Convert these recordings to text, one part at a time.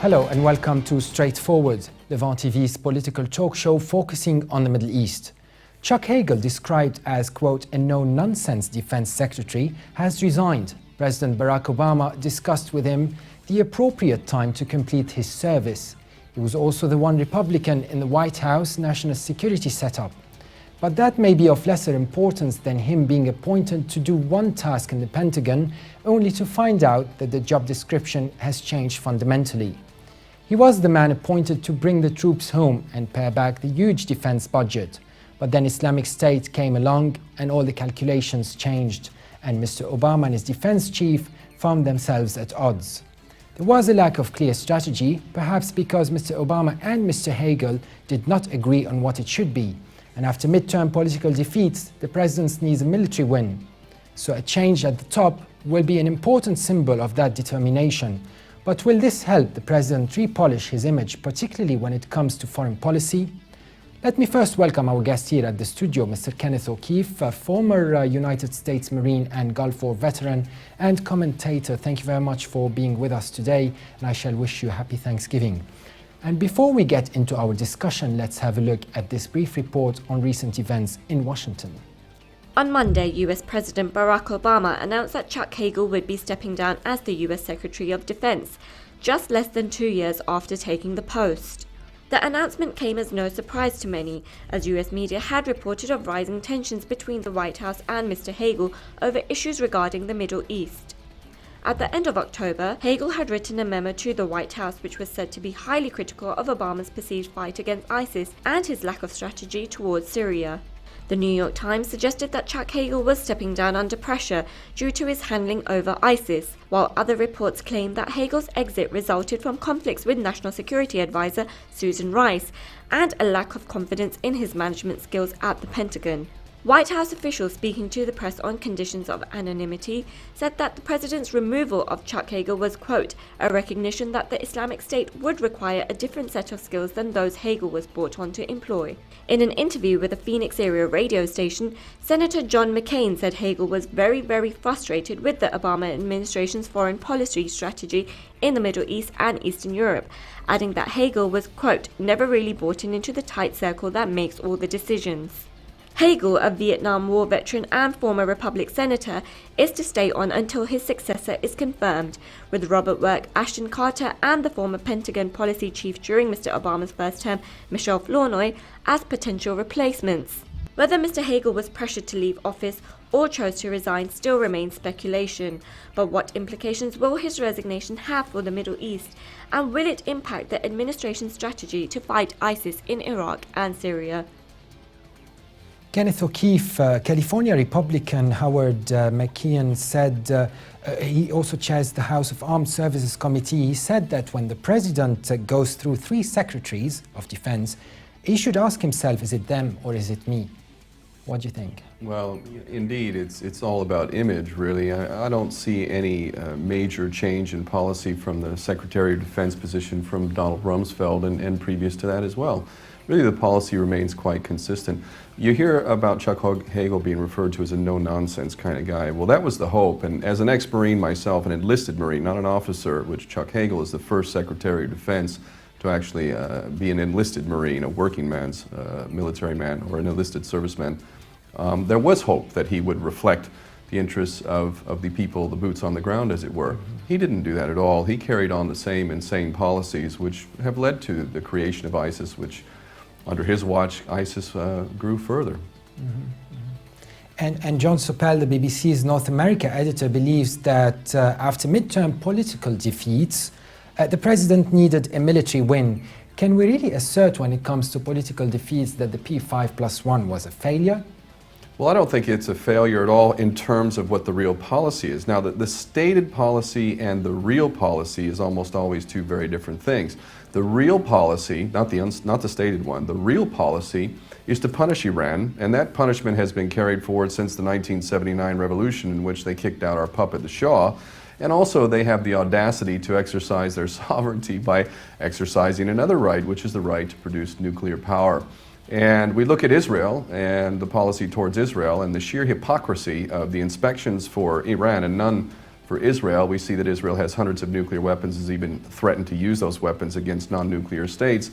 Hello and welcome to Straightforward, Levant TV's political talk show focusing on the Middle East. Chuck Hagel, described as, quote, a no-nonsense defense secretary, has resigned. President Barack Obama discussed with him the appropriate time to complete his service. He was also the one Republican in the White House national security setup. But that may be of lesser importance than him being appointed to do one task in the Pentagon, only to find out that the job description has changed fundamentally. He was the man appointed to bring the troops home and pare back the huge defense budget. But then Islamic State came along and all the calculations changed, and Mr. Obama and his defense chief found themselves at odds. There was a lack of clear strategy, perhaps because Mr. Obama and Mr. Hagel did not agree on what it should be. And after midterm political defeats, the president needs a military win. So a change at the top will be an important symbol of that determination. But will this help the president repolish his image, particularly when it comes to foreign policy? Let me first welcome our guest here at the studio, Mr. Kenneth O'Keefe, a former United States Marine and Gulf War veteran and commentator. Thank you very much for being with us today, and I shall wish you a happy Thanksgiving. And before we get into our discussion, let's have a look at this brief report on recent events in Washington. On Monday, US President Barack Obama announced that Chuck Hagel would be stepping down as the US Secretary of Defense, just less than 2 years after taking the post. The announcement came as no surprise to many, as US media had reported of rising tensions between the White House and Mr. Hagel over issues regarding the Middle East. At the end of October, Hagel had written a memo to the White House which was said to be highly critical of Obama's perceived fight against ISIS and his lack of strategy towards Syria. The New York Times suggested that Chuck Hagel was stepping down under pressure due to his handling over ISIS, while other reports claim that Hagel's exit resulted from conflicts with National Security Advisor Susan Rice and a lack of confidence in his management skills at the Pentagon. White House officials speaking to the press on conditions of anonymity said that the president's removal of Chuck Hagel was, quote, a recognition that the Islamic State would require a different set of skills than those Hagel was brought on to employ. In an interview with a Phoenix area radio station, Senator John McCain said Hagel was very frustrated with the Obama administration's foreign policy strategy in the Middle East and Eastern Europe, adding that Hagel was, quote, never really brought into the tight circle that makes all the decisions. Hagel, a Vietnam War veteran and former Republican senator, is to stay on until his successor is confirmed, with Robert Work, Ashton Carter and the former Pentagon policy chief during Mr. Obama's first term, Michelle Flournoy, as potential replacements. Whether Mr. Hagel was pressured to leave office or chose to resign still remains speculation, but what implications will his resignation have for the Middle East, and will it impact the administration's strategy to fight ISIS in Iraq and Syria? Kenneth O'Keefe, California Republican Howard McKeon said, he also chairs the House of Armed Services Committee. He said that when the president goes through 3 secretaries of defense, he should ask himself, is it them or is it me? What do you think? Well, indeed, it's all about image, really. I don't see any major change in policy from the Secretary of Defense position from Donald Rumsfeld and previous to that as well. Really, the policy remains quite consistent. You hear about Chuck Hagel being referred to as a no-nonsense kind of guy. Well, that was the hope, and as an ex-Marine myself, an enlisted Marine, not an officer, which Chuck Hagel is the first Secretary of Defense to actually be an enlisted Marine, a working man's military man, or an enlisted serviceman. There was hope that he would reflect the interests of the people, the boots on the ground, as it were. He didn't do that at all. He carried on the same insane policies which have led to the creation of ISIS, which under his watch, ISIS grew further. And John Sopel, the BBC's North America editor, believes that after midterm political defeats, the president needed a military win. Can we really assert when it comes to political defeats that the P5+1 was a failure? Well, I don't think it's a failure at all in terms of what the real policy is. Now, the stated policy and the real policy is almost always two very different things. The real policy, not the stated one, the real policy is to punish Iran, and that punishment has been carried forward since the 1979 revolution, in which they kicked out our puppet, the Shah. And also they have the audacity to exercise their sovereignty by exercising another right, which is the right to produce nuclear power. And we look at Israel and the policy towards Israel and the sheer hypocrisy of the inspections for Iran, and none For Israel, we see that Israel has hundreds of nuclear weapons, has even threatened to use those weapons against non-nuclear states.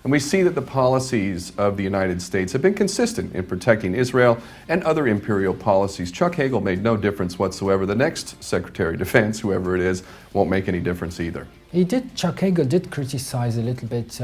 And we see that the policies of the United States have been consistent in protecting Israel and other imperial policies. Chuck Hagel made no difference whatsoever. The next Secretary of Defense, whoever it is, won't make any difference either. Chuck Hagel did criticize a little bit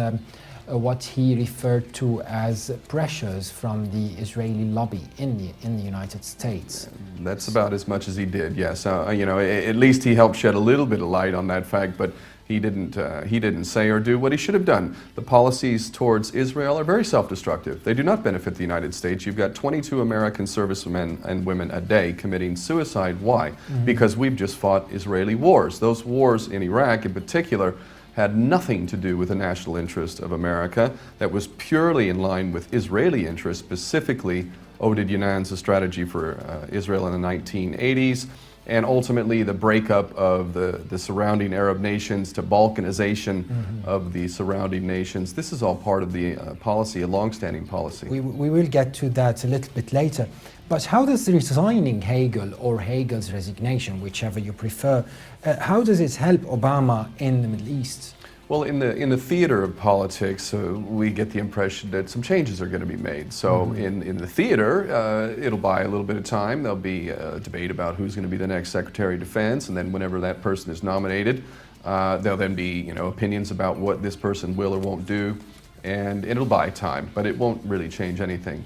what he referred to as pressures from the Israeli lobby in the United States. That's about as much as he did, yes. At least he helped shed a little bit of light on that fact, but he didn't say or do what he should have done. The policies towards Israel are very self-destructive. They do not benefit the United States. You've got 22 American servicemen and women a day committing suicide. Why? Because we've just fought Israeli wars. Those wars in Iraq in particular had nothing to do with the national interest of America. That was purely in line with Israeli interests, specifically Oded Yanan's strategy for Israel in the 1980s, and ultimately the breakup of the surrounding Arab nations to Balkanization of the surrounding nations. This is all part of the policy, a long-standing policy. We will get to that a little bit later. But how does resigning Hagel or Hagel's resignation, whichever you prefer, how does it help Obama in the Middle East? Well, in the theater of politics, we get the impression that some changes are going to be made. So in the theater, it'll buy a little bit of time. There'll be a debate about who's going to be the next Secretary of Defense, and then whenever that person is nominated, there'll then be opinions about what this person will or won't do, and it'll buy time, but it won't really change anything.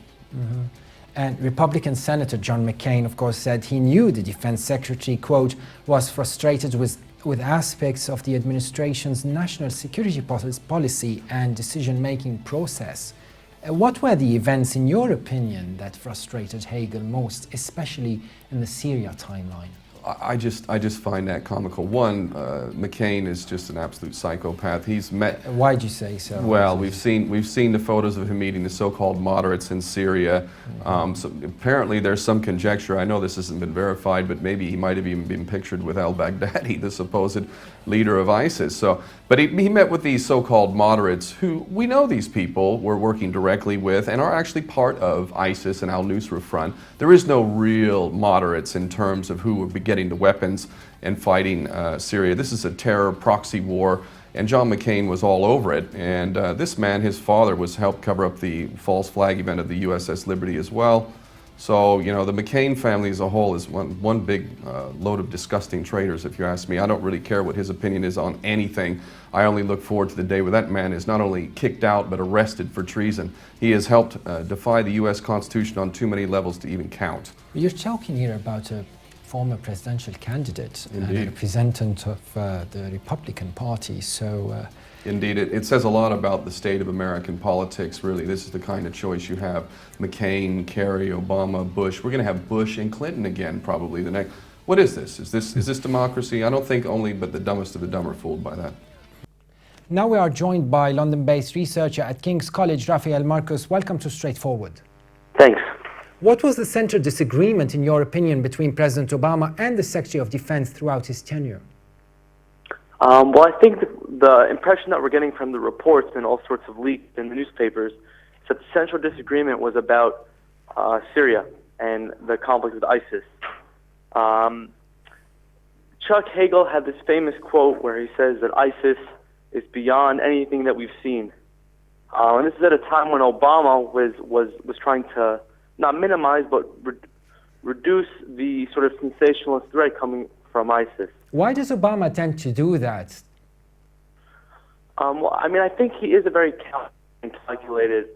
And Republican Senator John McCain, of course, said he knew the Defense Secretary, quote, was frustrated with aspects of the administration's national security policy and decision-making process. What were the events, in your opinion, that frustrated Hagel most, especially in the Syria timeline? I just find that comical. One, McCain is just an absolute psychopath. He's met. Why'd you say so? Well, we've seen the photos of him meeting the so-called moderates in Syria. So apparently, there's some conjecture. I know this hasn't been verified, but maybe he might have even been pictured with al-Baghdadi, the supposed leader of ISIS. But he met with these so-called moderates, who we know these people were working directly with and are actually part of ISIS and al-Nusra Front. There is no real moderates in terms of who would be getting the weapons and fighting Syria. This is a terror proxy war, and John McCain was all over it. And this man, his father, was helped cover up the false flag event of the USS Liberty as well. So, the McCain family as a whole is one big load of disgusting traitors, if you ask me. I don't really care what his opinion is on anything. I only look forward to the day where that man is not only kicked out, but arrested for treason. He has helped defy the U.S. Constitution on too many levels to even count. You're talking here about a former presidential candidate and a Indeed. representative of the Republican Party, so... Indeed, it says a lot about the state of American politics, really. This is the kind of choice you have. McCain, Kerry, Obama, Bush. We're going to have Bush and Clinton again, probably the next. What is this? Is this democracy? I don't think only but the dumbest of the dumb are fooled by that. Now we are joined by London-based researcher at King's College, Raphael Marcus. Welcome to Straightforward. Thanks. What was the central disagreement, in your opinion, between President Obama and the Secretary of Defense throughout his tenure? Well, I think the impression that we're getting from the reports and all sorts of leaks in the newspapers is that the central disagreement was about Syria and the conflict with ISIS. Chuck Hagel had this famous quote where he says that ISIS is beyond anything that we've seen. And this is at a time when Obama was trying to not minimize but reduce the sort of sensationalist threat coming from ISIS. Why does Obama tend to do that? Well, I mean, I think he is a very calculated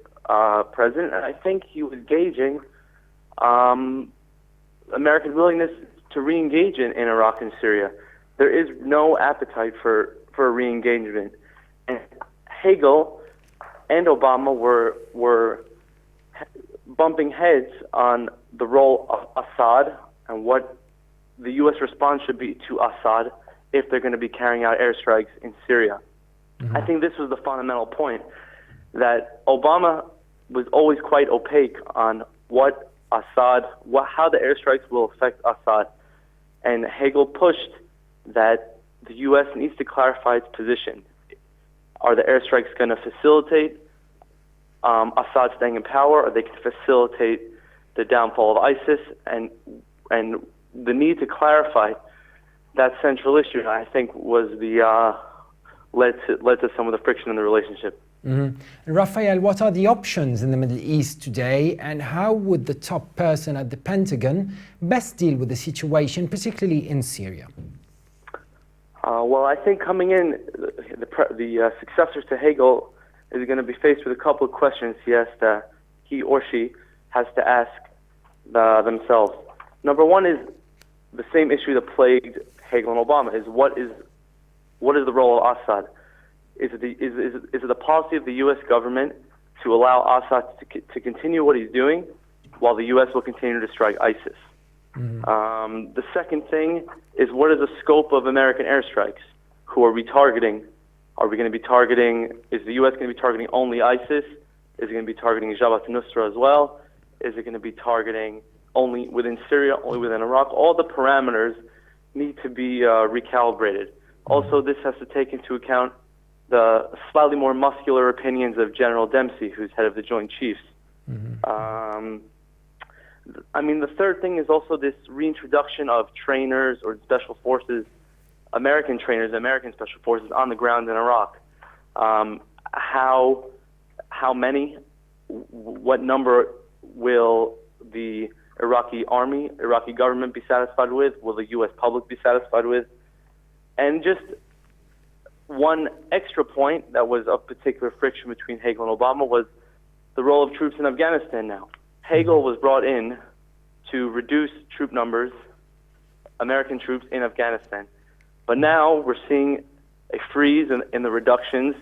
president, and I think he was gauging American willingness to re-engage in Iraq and Syria. There is no appetite for re-engagement. And Hagel and Obama were bumping heads on the role of Assad and what the U.S. response should be to Assad if they're going to be carrying out airstrikes in Syria. I think this was the fundamental point, that Obama was always quite opaque on how the airstrikes will affect Assad. And Hagel pushed that the U.S. needs to clarify its position. Are the airstrikes going to facilitate Assad staying in power, or they can facilitate the downfall of ISIS? And the need to clarify that central issue, I think, was the led to some of the friction in the relationship. Mm-hmm. Raphael, what are the options in the Middle East today, and how would the top person at the Pentagon best deal with the situation, particularly in Syria? Well, I think coming in, the successor to Hagel is going to be faced with a couple of questions he or she has to ask themselves. Number one is the same issue that plagued Hagel and Obama: is what is the role of Assad? Is it the policy of the U.S. government to allow Assad to continue what he's doing, while the U.S. will continue to strike ISIS? Mm-hmm. The second thing is, what is the scope of American airstrikes? Who are we targeting? Are we going to be targeting? Is the U.S. going to be targeting only ISIS? Is it going to be targeting Jabhat al-Nusra as well? Is it going to be targeting only within Syria, only within Iraq? All the parameters need to be recalibrated. Also, this has to take into account the slightly more muscular opinions of General Dempsey, who's head of the Joint Chiefs. Mm-hmm. The third thing is also this reintroduction of trainers or special forces, American trainers, American special forces on the ground in Iraq. How many, what number will the Iraqi army, Iraqi government be satisfied with? Will the U.S. public be satisfied with? And just one extra point that was of particular friction between Hagel and Obama was the role of troops in Afghanistan now. Hagel was brought in to reduce troop numbers, American troops in Afghanistan. But now we're seeing a freeze in the reductions,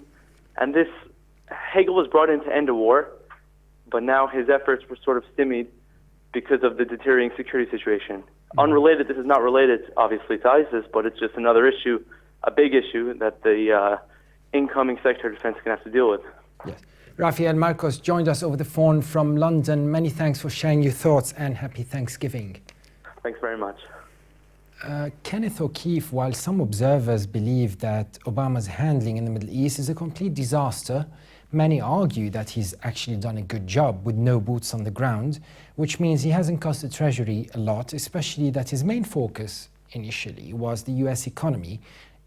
and Hagel was brought in to end a war, but now his efforts were sort of stymied because of the deteriorating security situation. Unrelated, this is not related, obviously, to ISIS, but it's just another issue, a big issue that the incoming Secretary of Defense is going to have to deal with. Yes. Raphael Marcos joined us over the phone from London. Many thanks for sharing your thoughts, and happy Thanksgiving. Thanks very much. Kenneth O'Keefe, while some observers believe that Obama's handling in the Middle East is a complete disaster, many argue that he's actually done a good job with no boots on the ground, which means he hasn't cost the Treasury a lot, especially that his main focus initially was the US economy,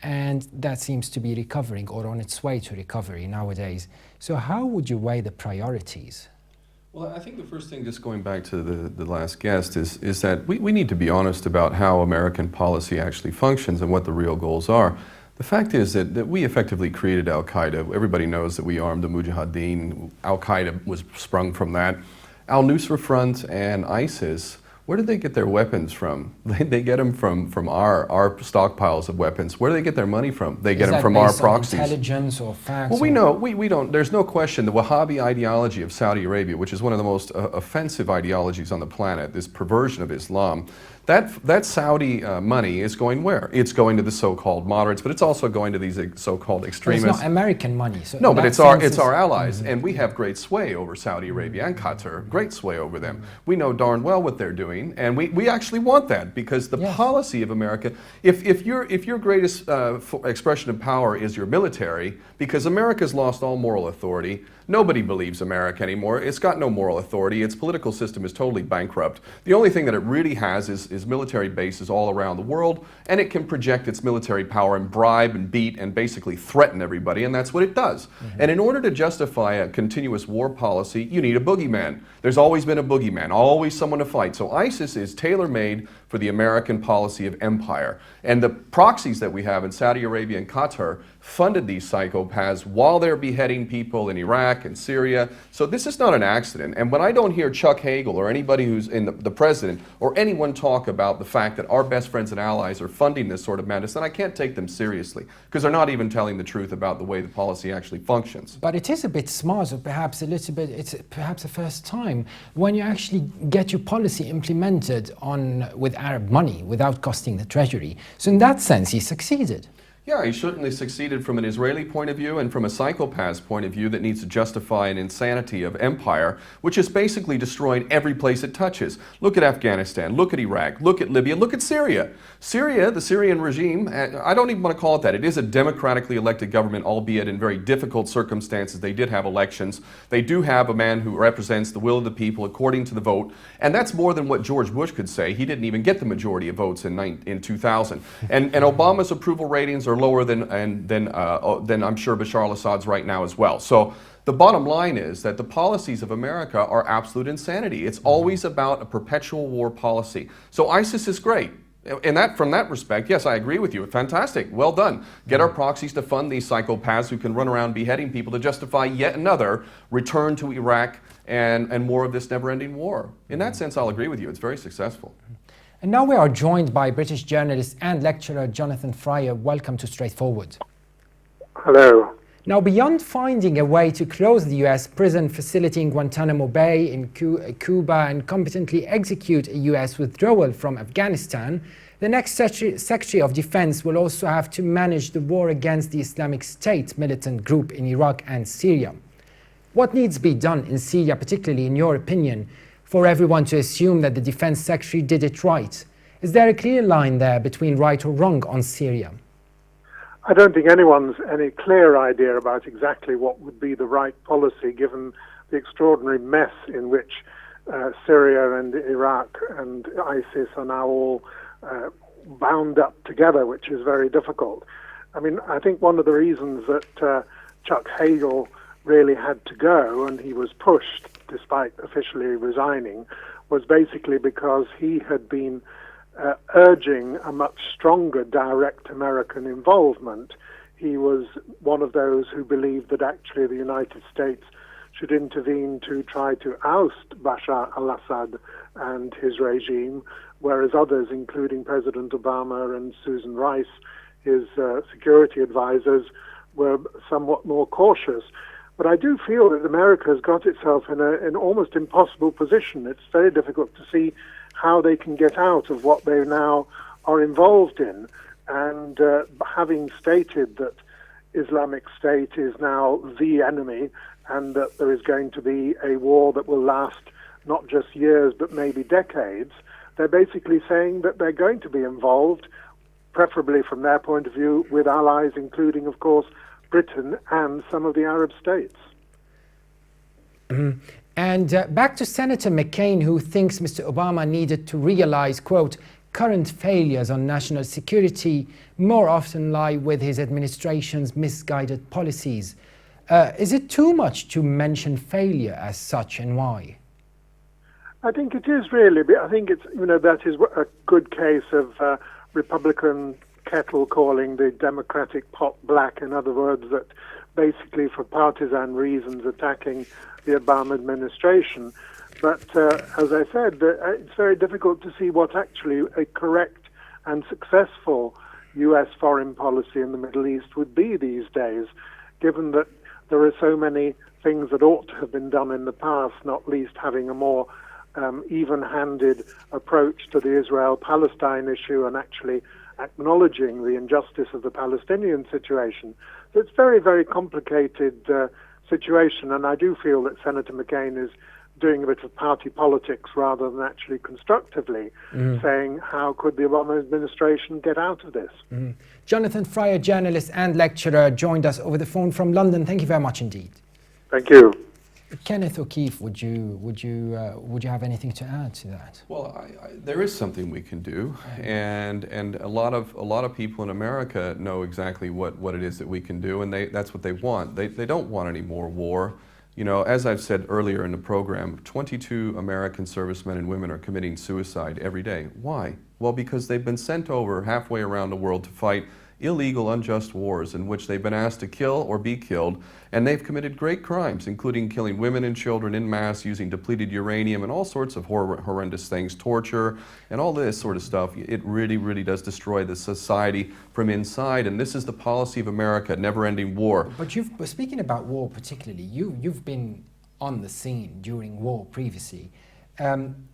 and that seems to be recovering or on its way to recovery nowadays. So how would you weigh the priorities? Well, I think the first thing, just going back to the last guest, is that we need to be honest about how American policy actually functions and what the real goals are. The fact is that we effectively created Al-Qaeda. Everybody knows that we armed the Mujahideen. Al-Qaeda was sprung from that. Al-Nusra Front and ISIS, where did they get their weapons from? They get them from our stockpiles of weapons. Where do they get their money from? They get them from our proxies. Intelligence or facts? Well, we know, we don't, there's no question the Wahhabi ideology of Saudi Arabia, which is one of the most offensive ideologies on the planet, this perversion of Islam, that Saudi money is going where? It's going to the so-called moderates, but it's also going to these so-called extremists. But it's not American money. So no, but it's our allies, and we have great sway over Saudi Arabia and Qatar, great sway over them. We know darn well what they're doing, and we actually want that, because the policy of America, if your greatest expression of power is your military, because America's lost all moral authority, nobody believes America anymore. It's got no moral authority. Its political system is totally bankrupt. The only thing that it really has is military bases all around the world, and it can project its military power and bribe and beat and basically threaten everybody, and that's what it does. Mm-hmm. And in order to justify a continuous war policy, you need a boogeyman. There's always been a boogeyman, always someone to fight. So ISIS is tailor-made for the American policy of empire. And the proxies that we have in Saudi Arabia and Qatar funded these psychopaths while they're beheading people in Iraq and Syria. So this is not an accident. And when I don't hear Chuck Hagel or anybody who's in the president or anyone talk about the fact that our best friends and allies are funding this sort of madness, then I can't take them seriously, because they're not even telling the truth about the way the policy actually functions. But it is a bit smart, or perhaps a little bit, it's perhaps the first time when you actually get your policy implemented with Arab money without costing the Treasury. So in that sense, he succeeded. Yeah, he certainly succeeded from an Israeli point of view and from a psychopath's point of view that needs to justify an insanity of empire, which is basically destroying every place it touches. Look at Afghanistan, look at Iraq, look at Libya, look at Syria. Syria, the Syrian regime, I don't even want to call it that. It is a democratically elected government, albeit in very difficult circumstances. They did have elections. They do have a man who represents the will of the people according to the vote, and that's more than what George Bush could say. He didn't even get the majority of votes in 2000. And Obama's approval ratings are lower than I'm sure Bashar al-Assad's right now as well. So the bottom line is that the policies of America are absolute insanity. It's always about a perpetual war policy. So ISIS is great. From that respect, yes, I agree with you. Fantastic. Well done. Get our proxies to fund these psychopaths who can run around beheading people to justify yet another return to Iraq and more of this never-ending war. In that sense, I'll agree with you. It's very successful. And now we are joined by British journalist and lecturer Jonathan Fryer. Welcome to Straightforward. Hello. Now, beyond finding a way to close the US prison facility in Guantanamo Bay in Cuba and competently execute a US withdrawal from Afghanistan, the next Secretary of Defense will also have to manage the war against the Islamic State militant group in Iraq and Syria. What needs to be done in Syria, particularly in your opinion, for everyone to assume that the Defense Secretary did it right? Is there a clear line there between right or wrong on Syria? I don't think anyone's any clear idea about exactly what would be the right policy given the extraordinary mess in which Syria and Iraq and ISIS are now all bound up together, which is very difficult. I mean, I think one of the reasons that Chuck Hagel really had to go, and he was pushed despite officially resigning, was basically because he had been urging a much stronger direct American involvement. He was one of those who believed that actually the United States should intervene to try to oust Bashar al-Assad and his regime, whereas others, including President Obama and Susan Rice, his security advisors, were somewhat more cautious. But I do feel that America has got itself in an almost impossible position. It's very difficult to see how they can get out of what they now are involved in. And having stated that Islamic State is now the enemy and that there is going to be a war that will last not just years but maybe decades, they're basically saying that they're going to be involved, preferably from their point of view, with allies, including, of course, Britain and some of the Arab states. And back to Senator McCain, who thinks Mr. Obama needed to realize, quote, current failures on national security more often lie with his administration's misguided policies. Is it too much to mention failure as such, and why? I think it is really. I think it's, that is a good case of Republican kettle calling the Democratic pot black. In other words, that basically for partisan reasons attacking the Obama administration. But as I said, it's very difficult to see what actually a correct and successful U.S. foreign policy in the Middle East would be these days, given that there are so many things that ought to have been done in the past, not least having a more even-handed approach to the Israel-Palestine issue and actually acknowledging the injustice of the Palestinian situation. So it's a very, very complicated situation, and I do feel that Senator McCain is doing a bit of party politics rather than actually constructively saying how could the Obama administration get out of this. Jonathan Fryer, journalist and lecturer, joined us over the phone from London. Thank you very much indeed. Thank you. Kenneth O'Keefe, would you have anything to add to that? Well, there is something we can do, and a lot of people in America know exactly what it is that we can do, and that's what they want. They don't want any more war. You know, as I've said earlier in the program, 22 American servicemen and women are committing suicide every day. Why? Well, because they've been sent over halfway around the world to fight illegal, unjust wars in which they've been asked to kill or be killed, and they've committed great crimes, including killing women and children en masse using depleted uranium and all sorts of horrendous things, torture, and all this sort of stuff. It really, really does destroy the society from inside, and this is the policy of America, never-ending war. But speaking about war particularly, you've been on the scene during war previously. Can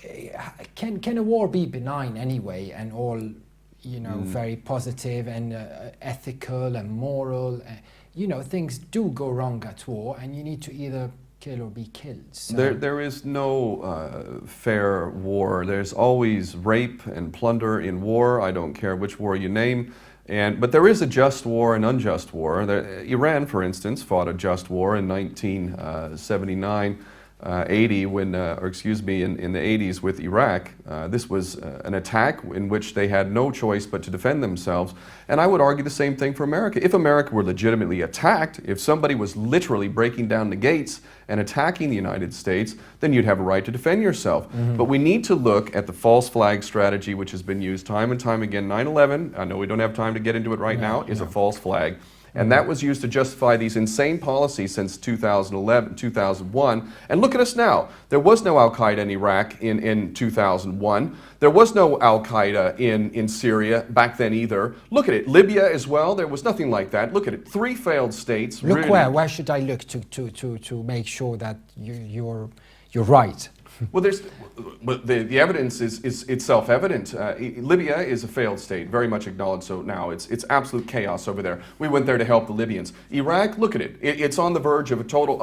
a war be benign anyway, and all very positive and ethical and moral. Things do go wrong at war, and you need to either kill or be killed. So There is no fair war. There's always rape and plunder in war. I don't care which war you name. But there is a just war and unjust war. Iran, for instance, fought a just war in 1979. 80 when, in the 80s with Iraq. This was an attack in which they had no choice but to defend themselves. And I would argue the same thing for America. If America were legitimately attacked, if somebody was literally breaking down the gates and attacking the United States, then you'd have a right to defend yourself. But we need to look at the false flag strategy, which has been used time and time again. 9/11, I know we don't have time to get into it right now, is a false flag. And that was used to justify these insane policies since 2011, 2001. And look at us now. There was no Al-Qaeda in Iraq in 2001. There was no Al-Qaeda in Syria back then either. Look at it. Libya as well. There was nothing like that. Look at it. 3 failed states. Look really. Where should I look to make sure that you're right? Well, but the evidence is self-evident. Libya is a failed state, very much acknowledged so now. It's absolute chaos over there. We went there to help the Libyans. Iraq, look at it. It's on the verge of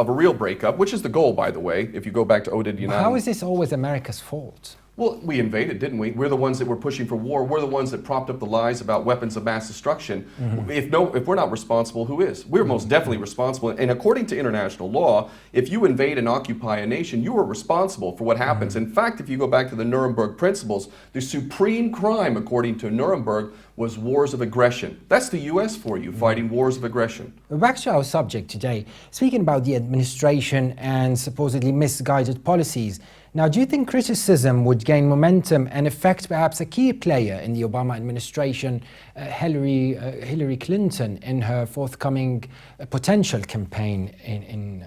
a real breakup, which is the goal, by the way, if you go back to Oded Yunan. How is this always America's fault? Well, we invaded, didn't we? We're the ones that were pushing for war. We're the ones that propped up the lies about weapons of mass destruction. If we're not responsible, who is? We're most definitely responsible. And according to international law, if you invade and occupy a nation, you are responsible for what happens. In fact, if you go back to the Nuremberg principles, the supreme crime, according to Nuremberg, was wars of aggression. That's the U.S. for you, fighting wars of aggression. Back to our subject today, speaking about the administration and supposedly misguided policies. Now, do you think criticism would gain momentum and affect perhaps a key player in the Obama administration, Hillary Clinton, in her forthcoming potential campaign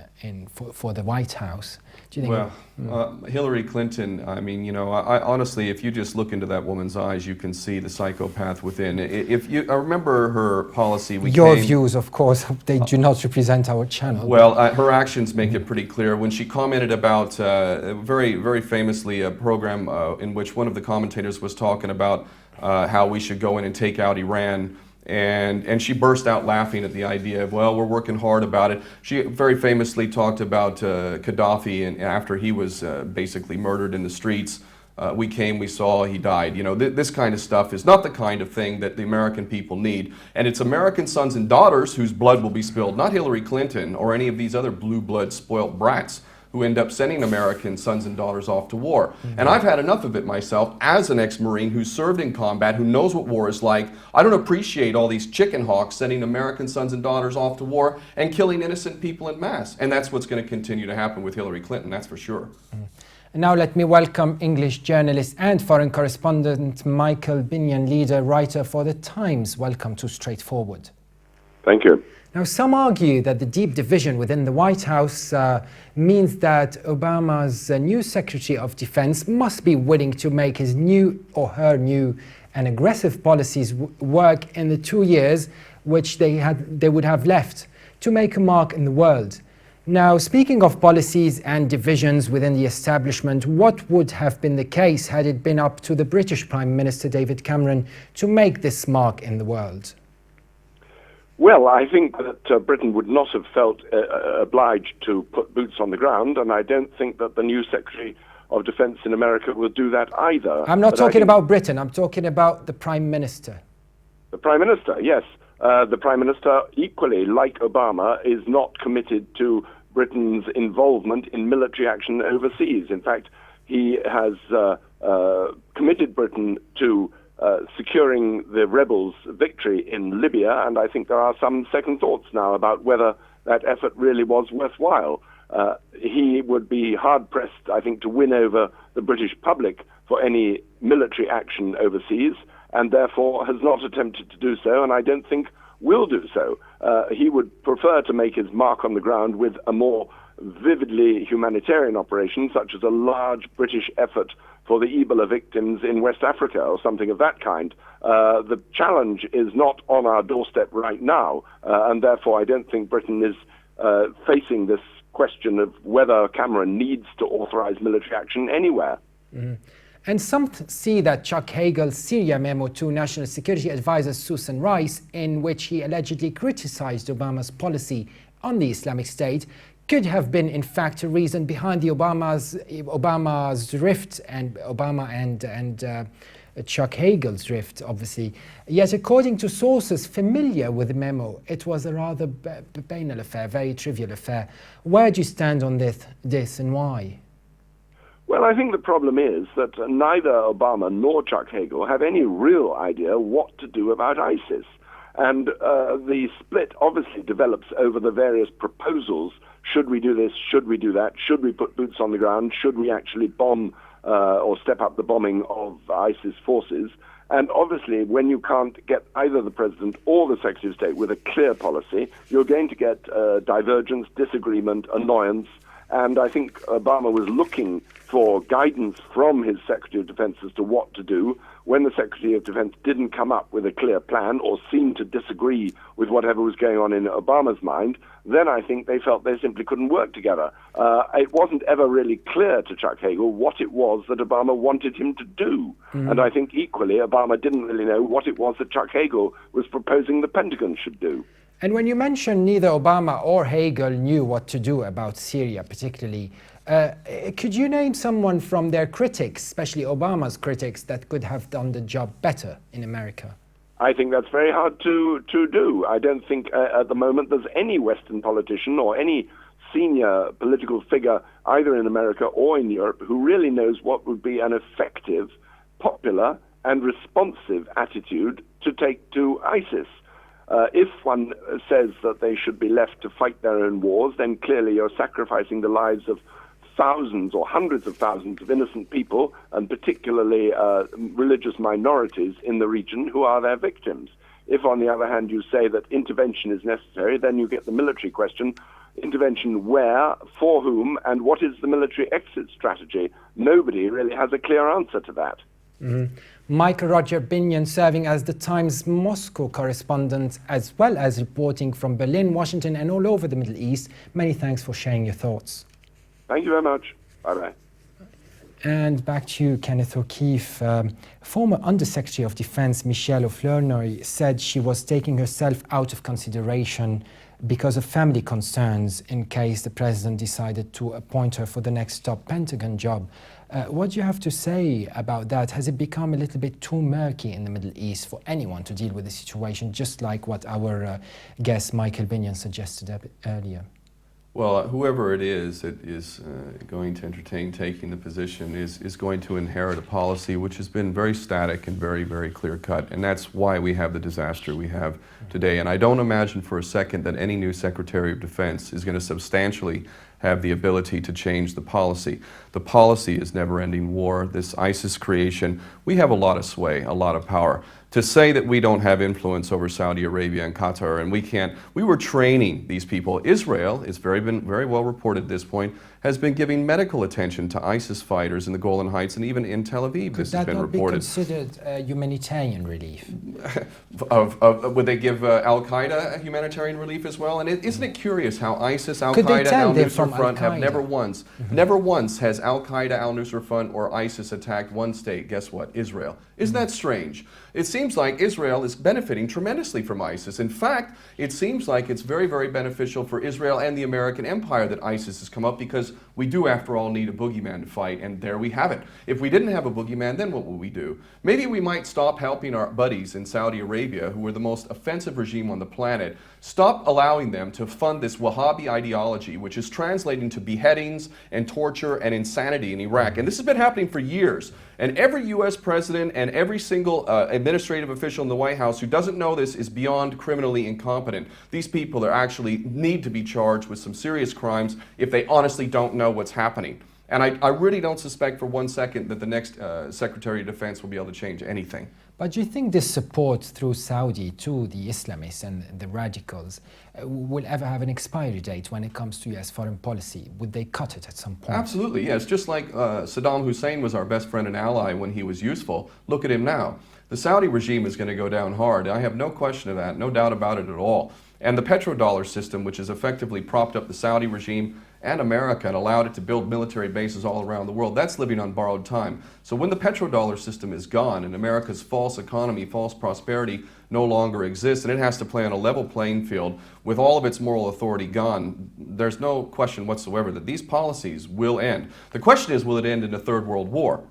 for the White House? Do you think? Well, Hillary Clinton, I mean, I honestly, if you just look into that woman's eyes, you can see the psychopath within. I remember her policy. Your views, of course, they do not represent our channel. Well, her actions make it pretty clear. When she commented about, very, very famously, a program in which one of the commentators was talking about how we should go in and take out Iran. And she burst out laughing at the idea of, well, we're working hard about it. She very famously talked about Gaddafi, and after he was basically murdered in the streets, we came, we saw, he died. This kind of stuff is not the kind of thing that the American people need. And it's American sons and daughters whose blood will be spilled, not Hillary Clinton or any of these other blue blood spoiled brats who end up sending American sons and daughters off to war. And I've had enough of it myself as an ex-Marine who served in combat, who knows what war is like. I don't appreciate all these chicken hawks sending American sons and daughters off to war and killing innocent people en masse. And that's what's going to continue to happen with Hillary Clinton, that's for sure. And now let me welcome English journalist and foreign correspondent Michael Binyon, leader, writer for The Times. Welcome to Straightforward. Thank you. Now, some argue that the deep division within the White House means that Obama's new Secretary of Defense must be willing to make his new or her new and aggressive policies work in the 2 years which they would have left to make a mark in the world. Now, speaking of policies and divisions within the establishment, what would have been the case had it been up to the British Prime Minister David Cameron to make this mark in the world? Well, I think that Britain would not have felt obliged to put boots on the ground, and I don't think that the new Secretary of Defense in America will do that either. I'm not talking about Britain, I'm talking about the Prime Minister. The Prime Minister, yes. The Prime Minister, equally like Obama, is not committed to Britain's involvement in military action overseas. In fact, he has committed Britain to securing the rebels' victory in Libya, and I think there are some second thoughts now about whether that effort really was worthwhile. He would be hard-pressed, I think, to win over the British public for any military action overseas, and therefore has not attempted to do so, and I don't think will do so. He would prefer to make his mark on the ground with a more vividly humanitarian operation, such as a large British effort for the Ebola victims in West Africa or something of that kind. The challenge is not on our doorstep right now, and therefore I don't think Britain is facing this question of whether Cameron needs to authorize military action anywhere. Mm-hmm. And some see that Chuck Hagel's Syria memo to National Security Advisor Susan Rice, in which he allegedly criticized Obama's policy on the Islamic State, could have been in fact a reason behind the Obama's rift and Chuck Hagel's rift, obviously. Yet according to sources familiar with the memo, it was a rather banal affair, very trivial affair. Where do you stand on this and why? Well, I think the problem is that neither Obama nor Chuck Hagel have any real idea what to do about ISIS. And the split obviously develops over the various proposals. Should we do this? Should we do that? Should we put boots on the ground? Should we actually bomb or step up the bombing of ISIS forces? And obviously, when you can't get either the president or the Secretary of State with a clear policy, you're going to get divergence, disagreement, annoyance. And I think Obama was looking for guidance from his Secretary of Defense as to what to do. When the Secretary of Defense didn't come up with a clear plan or seemed to disagree with whatever was going on in Obama's mind, then I think they felt they simply couldn't work together. It wasn't ever really clear to Chuck Hagel what it was that Obama wanted him to do. And I think equally, Obama didn't really know what it was that Chuck Hagel was proposing the Pentagon should do. And when you mention neither Obama or Hagel knew what to do about Syria particularly, could you name someone from their critics, especially Obama's critics, that could have done the job better in America? I think that's very hard to do. I don't think at the moment there's any Western politician or any senior political figure, either in America or in Europe, who really knows what would be an effective, popular, and responsive attitude to take to ISIS. If one says that they should be left to fight their own wars, then clearly you're sacrificing the lives of thousands or hundreds of thousands of innocent people, and particularly religious minorities in the region who are their victims. If, on the other hand, you say that intervention is necessary, then you get the military question. Intervention where, for whom, and what is the military exit strategy? Nobody really has a clear answer to that. Michael Roger Binion, serving as the Times Moscow correspondent, as well as reporting from Berlin, Washington, and all over the Middle East. Many thanks for sharing your thoughts. Thank you very much. Bye-bye. And back to you, Kenneth O'Keefe. Former Undersecretary of Defense Michelle O'Fleury said she was taking herself out of consideration because of family concerns in case the president decided to appoint her for the next top Pentagon job. What do you have to say about that? Has it become a little bit too murky in the Middle East for anyone to deal with the situation, just like what our guest Michael Binion suggested a bit earlier? Well, whoever it is that is going to entertain taking the position is going to inherit a policy which has been very static and very, very clear-cut, and that's why we have the disaster we have today. And I don't imagine for a second that any new Secretary of Defense is going to substantially have the ability to change the policy. The policy is never-ending war, this ISIS creation. We have a lot of sway, a lot of power. To say that we don't have influence over Saudi Arabia and Qatar and we were training these people. Israel, it's been very well reported at this point, has been giving medical attention to ISIS fighters in the Golan Heights and even in Tel Aviv. This has been reported. Could that not be considered humanitarian relief? Would they give Al-Qaeda humanitarian relief as well? And isn't it curious how ISIS, Al-Qaeda, and Al-Nusra Front have never once has Al-Qaeda, Al-Nusra Front, or ISIS attacked one state? Guess what? Israel. Isn't that strange? It seems like Israel is benefiting tremendously from ISIS. In fact, it seems like it's very, very beneficial for Israel and the American empire that ISIS has come up, because we do, after all, need a boogeyman to fight, and there we have it. If we didn't have a boogeyman, then what would we do? Maybe we might stop helping our buddies in Saudi Arabia, who are the most offensive regime on the planet, stop allowing them to fund this Wahhabi ideology, which is translating to beheadings and torture and insanity in Iraq. And this has been happening for years. And every U.S. president and every single administrative official in the White House who doesn't know this is beyond criminally incompetent. These people are actually need to be charged with some serious crimes if they honestly don't know what's happening. And I really don't suspect for 1 second that the next Secretary of Defense will be able to change anything. But do you think this support through Saudi to the Islamists and the radicals will ever have an expiry date when it comes to U.S. foreign policy? Would they cut it at some point? Absolutely, yes. Just like Saddam Hussein was our best friend and ally when he was useful, look at him now. The Saudi regime is going to go down hard. I have no question of that, no doubt about it at all. And the petrodollar system, which has effectively propped up the Saudi regime and America and allowed it to build military bases all around the world, that's living on borrowed time. So when the petrodollar system is gone and America's false economy, false prosperity no longer exists, and it has to play on a level playing field with all of its moral authority gone, there's no question whatsoever that these policies will end. The question is, will it end in a third world war?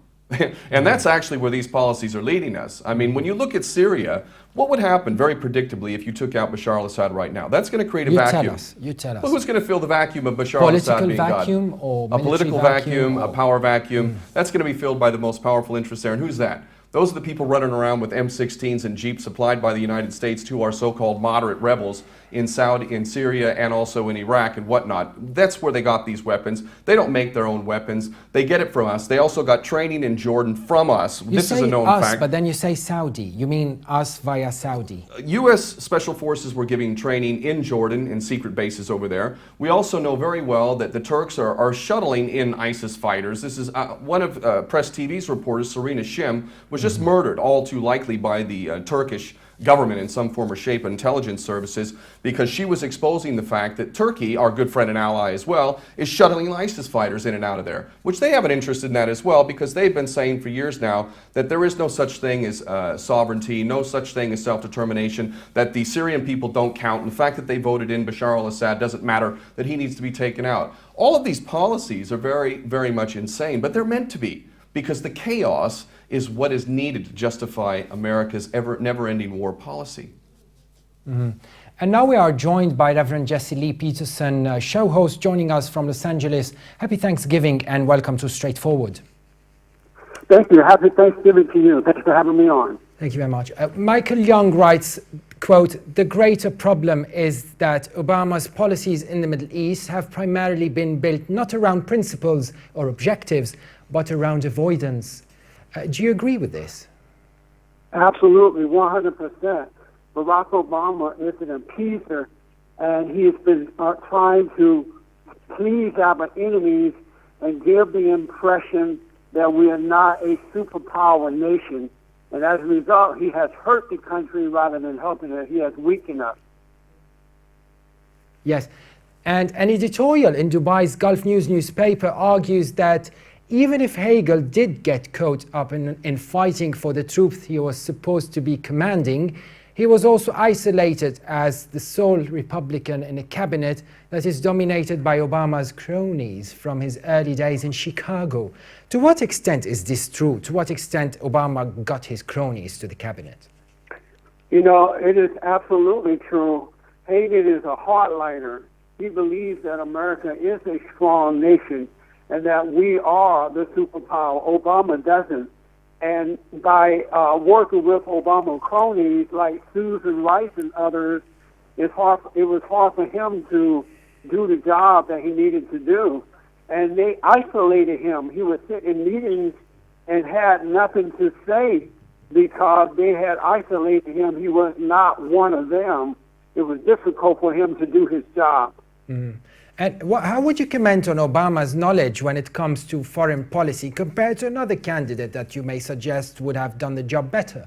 And that's actually where these policies are leading us. I mean, when you look at Syria, what would happen very predictably if you took out Bashar al-Assad right now? That's going to create a vacuum. You tell us. Well, who's going to fill the vacuum of Bashar al-Assad being vacuum God? Or a political vacuum, or... a power vacuum. That's going to be filled by the most powerful interests there. And who's that? Those are the people running around with M16s and Jeeps supplied by the United States to our so-called moderate rebels in Syria and also in Iraq and whatnot. That's where they got these weapons. They don't make their own weapons. They get it from us. They also got training in Jordan from us. This is a known fact. But then you say Saudi. You mean us via Saudi? U.S. Special Forces were giving training in Jordan in secret bases over there. We also know very well that the Turks are shuttling in ISIS fighters. This is one of Press TV's reporters, Serena Shim, was just murdered, all too likely by the Turkish government in some form or shape, intelligence services, because she was exposing the fact that Turkey, our good friend and ally as well, is shuttling ISIS fighters in and out of there, which they have an interest in that as well, because they've been saying for years now that there is no such thing as sovereignty, no such thing as self-determination, that the Syrian people don't count, and the fact that they voted in Bashar al-Assad doesn't matter, that he needs to be taken out. All of these policies are very, very much insane, but they're meant to be, because the chaos is what is needed to justify America's never-ending war policy. Mm-hmm. And now we are joined by Reverend Jesse Lee Peterson, show host joining us from Los Angeles. Happy Thanksgiving and welcome to Straightforward. Thank you. Happy Thanksgiving to you. Thanks for having me on. Thank you very much. Michael Young writes, quote, "The greater problem is that Obama's policies in the Middle East have primarily been built not around principles or objectives, but around avoidance." Do you agree with this? Absolutely, 100%. Barack Obama is an appeaser, and he has been trying to please our enemies and give the impression that we are not a superpower nation. And as a result, he has hurt the country rather than helping it. He has weakened us. Yes, and an editorial in Dubai's Gulf News newspaper argues that even if Hagel did get caught up in fighting for the troops he was supposed to be commanding, he was also isolated as the sole Republican in a cabinet that is dominated by Obama's cronies from his early days in Chicago. To what extent is this true? To what extent Obama got his cronies to the cabinet? You know, it is absolutely true. Hagel is a hardliner. He believes that America is a strong nation and that we are the superpower. Obama doesn't. And by working with Obama cronies like Susan Rice and others, it was hard for him to do the job that he needed to do. And they isolated him. He would sit in meetings and had nothing to say because they had isolated him. He was not one of them. It was difficult for him to do his job. Mm. And how would you comment on Obama's knowledge when it comes to foreign policy compared to another candidate that you may suggest would have done the job better?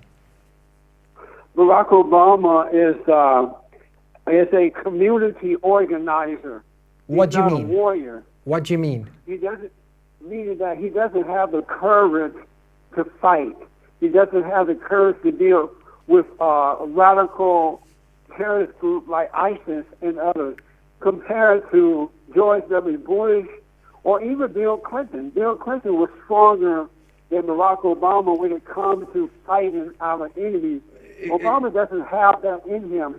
Barack Obama is a community organizer. What do you mean? He's not a warrior. What do you mean? He doesn't mean that he doesn't have the courage to fight. He doesn't have the courage to deal with a radical terrorist group like ISIS and others, compared to George W. Bush or even Bill Clinton. Bill Clinton was stronger than Barack Obama when it comes to fighting our enemies. Obama doesn't have that in him.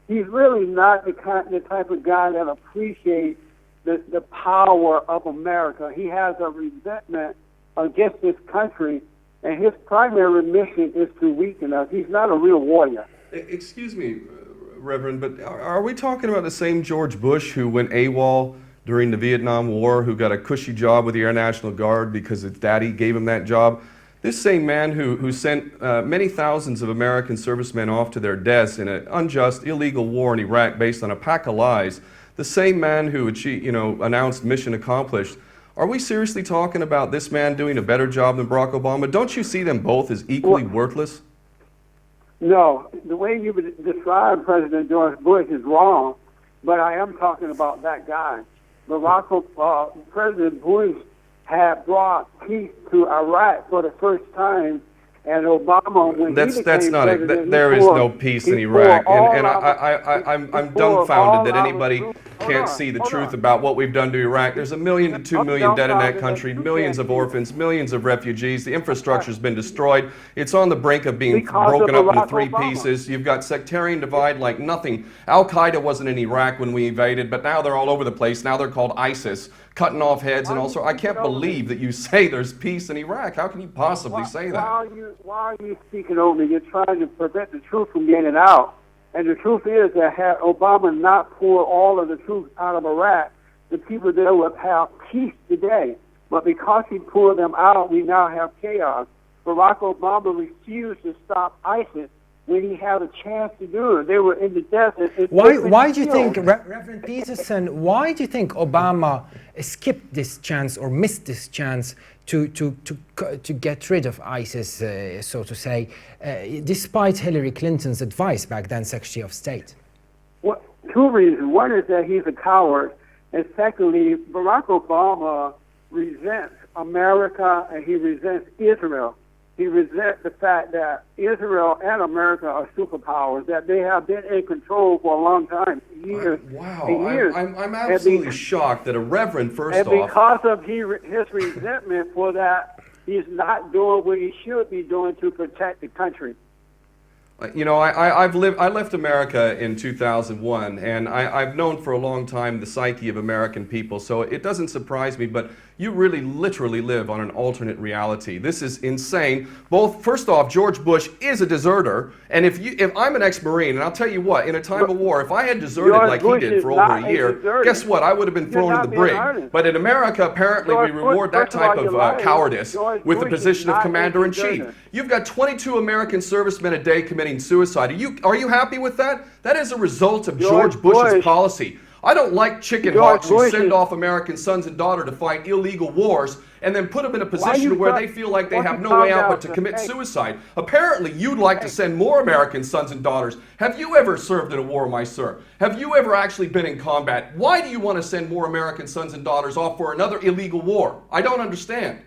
He's really not the type of guy that appreciates the power of America. He has a resentment against this country, and his primary mission is to weaken us. He's not a real warrior. Excuse me, Reverend, but are we talking about the same George Bush who went AWOL during the Vietnam War, who got a cushy job with the Air National Guard because his daddy gave him that job? This same man who sent many thousands of American servicemen off to their deaths in an unjust, illegal war in Iraq based on a pack of lies, the same man who announced mission accomplished. Are we seriously talking about this man doing a better job than Barack Obama? Don't you see them both as equally worthless? No, the way you would describe President George Bush is wrong, but I am talking about that guy. President Bush had brought peace to Iraq for the first time, and Obama, when that's he became not president, there is no peace in Iraq, and I'm dumbfounded that anybody can't see the truth about what we've done to Iraq. There's 1 million to 2 million dead in that country, millions of orphans, millions of refugees. The infrastructure's been destroyed. It's on the brink of being broken up into 3 pieces. You've got sectarian divide like nothing. Al-Qaeda wasn't in Iraq when we invaded, but now they're all over the place. Now they're called ISIS, cutting off heads and also. I can't believe that you say there's peace in Iraq. How can you possibly say that? Why are you speaking over me? You're trying to prevent the truth from getting out. And the truth is that had Obama not poured all of the truth out of Iraq, the people there would have peace today. But because he poured them out, we now have chaos. Barack Obama refused to stop ISIS when he had a chance to do it. They were in the desert. Why do you think, Reverend Peterson, why do you think Obama skipped this chance or missed this chance to get rid of ISIS, so to say, despite Hillary Clinton's advice back then, Secretary of State? Well, 2 reasons. One is that he's a coward, and secondly, Barack Obama resents America and he resents Israel. He resents the fact that Israel and America are superpowers, that they have been in control for a long time, years. Wow, years. I'm absolutely shocked that a reverend, first off... And because of his resentment for that, he's not doing what he should be doing to protect the country. You know, I left America in 2001, and I've known for a long time the psyche of American people, so it doesn't surprise me, but you really literally live on an alternate reality. This is insane. First off, George Bush is a deserter, and if I'm an ex-Marine, and I'll tell you what, in a time of war, if I had deserted like he did for over a year, guess what? I would have been thrown in the brig. But in America, apparently we reward that type of cowardice with the position of commander-in-chief. You've got 22 American servicemen a day committing suicide. Are you happy with that? That is a result of George Bush's policy. I don't like chicken hawks who send off American sons and daughters to fight illegal wars and then put them in a position where they feel like they have no way out but to commit suicide. Apparently, you'd like to send more American sons and daughters. Have you ever served in a war, my sir? Have you ever actually been in combat? Why do you want to send more American sons and daughters off for another illegal war? I don't understand.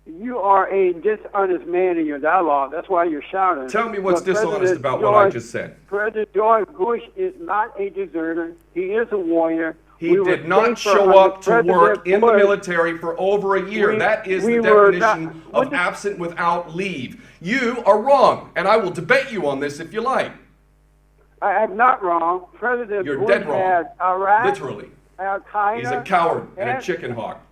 You are a dishonest man in your dialogue. That's why you're shouting. Tell me what's dishonest about what I just said. President George Bush is not a deserter. He is a warrior. He did not show up to work in the military for over a year. That is the definition of absent without leave. You are wrong, and I will debate you on this if you like. I am not wrong. President Bush had Iraq, literally. Al-Qaeda. He's a coward and a chicken hawk.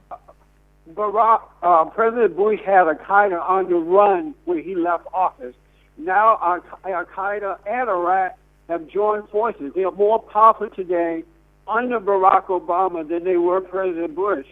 President Bush had Al-Qaeda on the run when he left office. Now Al-Qaeda and Iraq have joined forces. They are more powerful today under Barack Obama than they were President Bush.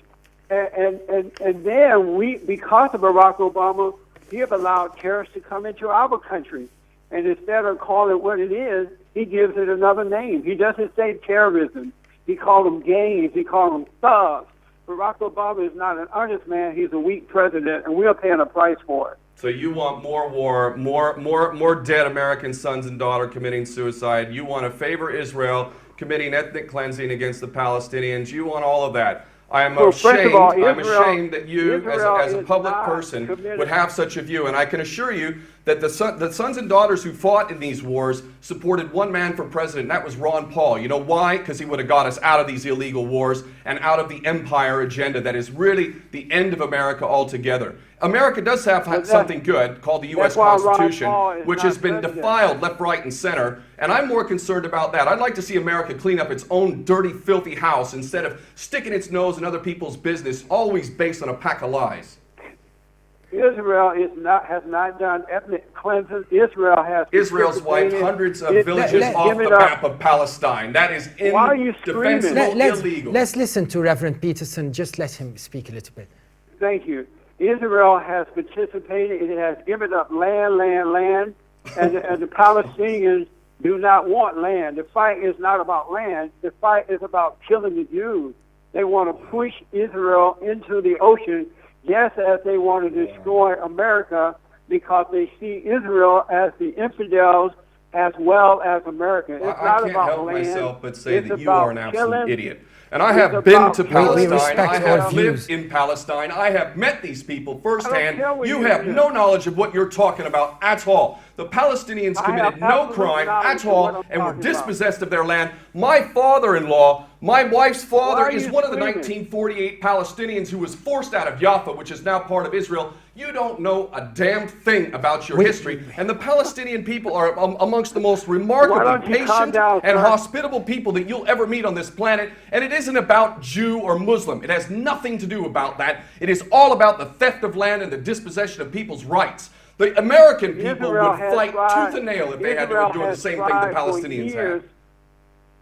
And then because of Barack Obama, he have allowed terrorists to come into our country. And instead of calling it what it is, he gives it another name. He doesn't say terrorism. He calls them gangs. He calls them thugs. Barack Obama is not an honest man. He's a weak president, and we're paying a price for it. So you want more war, more dead American sons and daughters committing suicide. You want to favor Israel committing ethnic cleansing against the Palestinians. You want all of that. I am ashamed. I'm ashamed that you, as a public person, would have such a view. And I can assure you that the sons and daughters who fought in these wars supported one man for president, and that was Ron Paul. You know why? Because he would have got us out of these illegal wars and out of the empire agenda that is really the end of America altogether. America does have something good called the U.S. Constitution, which has been defiled left, right, and center, and I'm more concerned about that. I'd like to see America clean up its own dirty, filthy house instead of sticking its nose in other people's business, always based on a pack of lies. Israel has not done ethnic cleansing. Israel's wiped hundreds of villages off the map of Palestine. That is indefensible, illegal. Let's listen to Reverend Peterson. Just let him speak a little bit. Thank you. Israel has participated. It has given up land, and the Palestinians do not want land. The fight is not about land. The fight is about killing the Jews. They want to push Israel into the ocean, just as they want to destroy America. because they see Israel as the infidels as well as America. It's I not can't about help land. myself but say It's that you about are an absolute killing. idiot. And I It's have been about to killing. Palestine. respect I all have views. lived in Palestine. I have met these people firsthand. care what You you have do. no knowledge of what you're talking about at all. The Palestinians I committed have no absolute crime knowledge at of what all I'm and were talking about. dispossessed of their land. My father-in-law, my wife's father, Why are is you one of the screaming? 1948 Palestinians who was forced out of Jaffa, which is now part of Israel. You don't know a damn thing about your history. And the Palestinian people are amongst the most Why remarkably don't you calm patient down, and sir? hospitable people that you'll ever meet on this planet. And it isn't about Jew or Muslim. It has nothing to do about that. It is all about the theft of land and the dispossession of people's rights. The American people Israel would has fight tried- tooth and nail if they had to Israel endure the has same thing the tried for Palestinians years- have.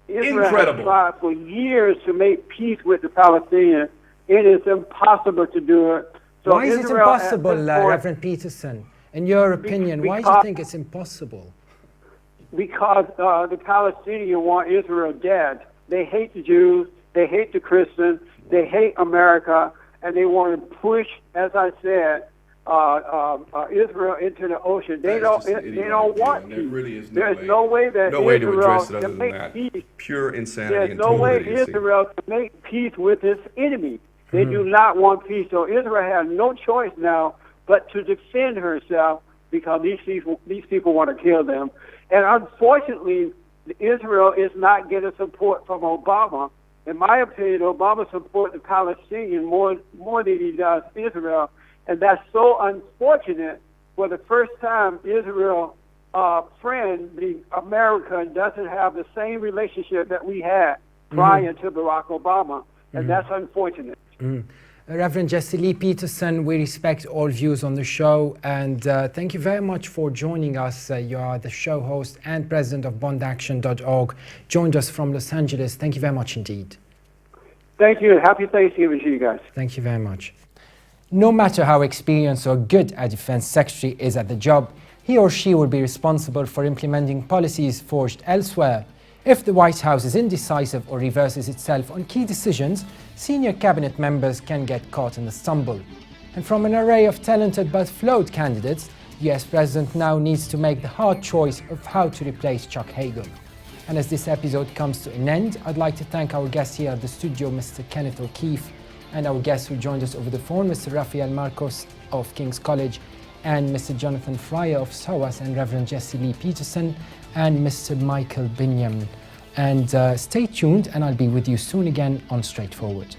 Israel Incredible. has tried for years to make peace with the Palestinians. It is impossible to do it. So Why is it Israel at impossible, this point- Reverend Peterson? In your opinion, why do you because- think it's impossible? Because the Palestinians want Israel dead. They hate the Jews, they hate the Christians, they hate America, and they want to push, as I said, Israel into the ocean. They That is don't. just an They idiotic don't view, want and peace. there really is There's no way that no way to Israel address it other can than make that. peace. Pure insanity There's and no total way idiocy. Israel can make peace with its enemy. They do not want peace. So Israel has no choice now but to defend herself because these people want to kill them. And unfortunately, Israel is not getting support from Obama. In my opinion, Obama supports the Palestinians more than he does Israel. And that's so unfortunate. For the first time, Israel friend, the American, doesn't have the same relationship that we had prior to Barack Obama. And that's unfortunate. Reverend Jesse Lee Peterson, we respect all views on the show, and thank you very much for joining us. You are the show host and president of bondaction.org. Joined us from Los Angeles. Thank you very much indeed. Thank you. Happy Thanksgiving to you guys. Thank you very much. No matter how experienced or good a defense secretary is at the job, he or she will be responsible for implementing policies forged elsewhere. If the White House is indecisive or reverses itself on key decisions, senior cabinet members can get caught in the stumble. And from an array of talented but flawed candidates, the US President now needs to make the hard choice of how to replace Chuck Hagel. And as this episode comes to an end, I'd like to thank our guest here at the studio, Mr. Kenneth O'Keefe, and our guests who joined us over the phone, Mr. Rafael Marcos of King's College, and Mr. Jonathan Fryer of SOAS, and Reverend Jesse Lee Peterson, and Mr. Michael Binyamin. And stay tuned, and I'll be with you soon again on Straightforward.